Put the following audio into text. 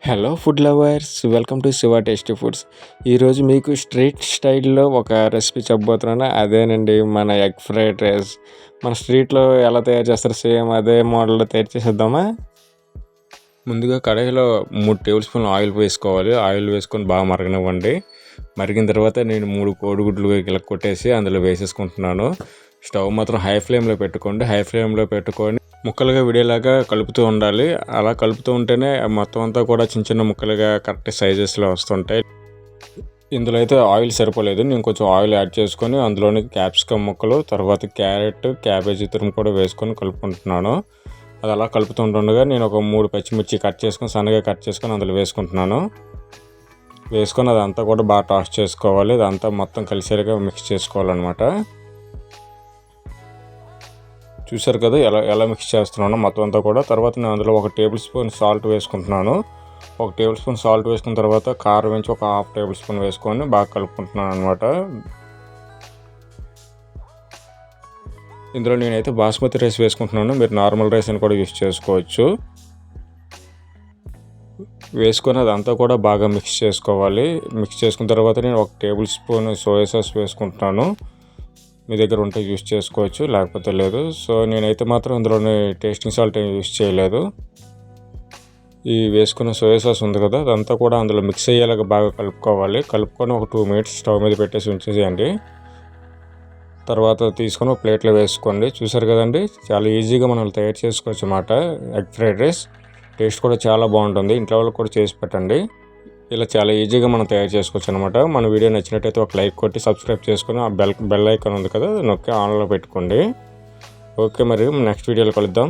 Hello food lovers, welcome to Shiva tasty foods. ఈరోజు మీకు street స్టైల్లో ఒక రెసిపీ చెప్పబోతున్నాను. అదేనండి మన ఎగ్ ఫ్రైడ్ రైస్. మన స్ట్రీట్లో ఎలా తయారు చేస్తారో సేమ్ అదే మోడల్లో తయారు చేసేద్దామా. ముందుగా కడాయిలో 3 టేబుల్ స్పూన్లు ఆయిల్ వేసుకోవాలి. ఆయిల్ వేసుకొని బాగా మరగనివ్వండి. మరిగిన తర్వాత నేను 3 కోడిగుడ్లు ఇలా కొట్టేసి అందులో వేసేసుకుంటున్నాను. స్టవ్ మాత్రం హై ఫ్లేమ్లో పెట్టుకోండి. హై ఫ్లేమ్లో పెట్టుకొని ముక్కలుగా విడేలాగా కలుపుతూ ఉండాలి. అలా కలుపుతూ ఉంటేనే మొత్తం అంతా కూడా చిన్న చిన్న ముక్కలుగా కరెక్ట్ సైజెస్లో వస్తుంటాయి. ఇందులో అయితే ఆయిల్ సరిపోలేదు. నేను కొంచెం ఆయిల్ యాడ్ చేసుకొని అందులోని క్యాప్సికమ్ ముక్కలు, తర్వాత క్యారెట్, క్యాబేజీ తురుము కూడా వేసుకొని కలుపుకుంటున్నాను. అది అలా కలుపుతుండగా నేను ఒక 3 పచ్చిమిర్చి కట్ చేసుకొని సన్నగా కట్ చేసుకొని అందులో వేసుకుంటున్నాను. వేసుకొని అదంతా కూడా బాగా టాస్ చేసుకోవాలి. అదంతా మొత్తం కలిసేలాగా మిక్స్ చేసుకోవాలన్నమాట. చూసారు కదా ఎలా మిక్స్ చేస్తున్నాను మొత్తం అంతా కూడా. తర్వాత నేను అందులో 1 టేబుల్ స్పూన్ సాల్ట్ వేసుకుంటున్నాను. 1 టేబుల్ స్పూన్ సాల్ట్ వేసుకున్న తర్వాత కారం వేసి ఒక 1/2 టేబుల్ స్పూన్ వేసుకొని బాగా కలుపుకుంటున్నాను అనమాట. ఇందులో నేనైతే బాస్మతి రైస్ వేసుకుంటున్నాను. మీరు నార్మల్ రైస్ అని కూడా యూస్ చేసుకోవచ్చు. వేసుకొని అదంతా కూడా బాగా మిక్స్ చేసుకోవాలి. మిక్స్ చేసుకున్న తర్వాత నేను 1 టేబుల్ స్పూన్ సోయా సాస్ వేసుకుంటున్నాను. మీ దగ్గర ఉంటే యూస్ చేసుకోవచ్చు, లేకపోతే లేదు. సో నేనైతే మాత్రం అందులోని టేస్టింగ్ సాల్ట్ యూస్ చేయలేదు. ఈ వేసుకున్న సోయా సాస్ ఉంది కదా, అదంతా కూడా అందులో మిక్స్ అయ్యేలాగా బాగా కలుపుకోవాలి. కలుపుకొని ఒక 2 మినిట్స్ స్టవ్ మీద పెట్టేసి ఉంచేసేయండి. తర్వాత తీసుకొని ఒక ప్లేట్లో వేసుకోండి. చూసారు కదండి, చాలా ఈజీగా మనం తయారు చేసుకోవచ్చు అన్నమాట ఎగ్ ఫ్రైడ్ రైస్. టేస్ట్ కూడా చాలా బాగుంటుంది. ఇంట్లో వాళ్ళకి కూడా చేసి పెట్టండి. ఇలా చాలా ఈజీగా మనం తయారు చేసుకోవచ్చు అనమాట. మన వీడియో నచ్చినట్టయితే ఒక లైక్ కొట్టి సబ్స్క్రైబ్ చేసుకొని ఆ బెల్ ఐకాన్ ఉంది కదా, నొక్కి ఆన్లో పెట్టుకోండి. ఓకే, మరి నెక్స్ట్ వీడియోలో కలుద్దాం.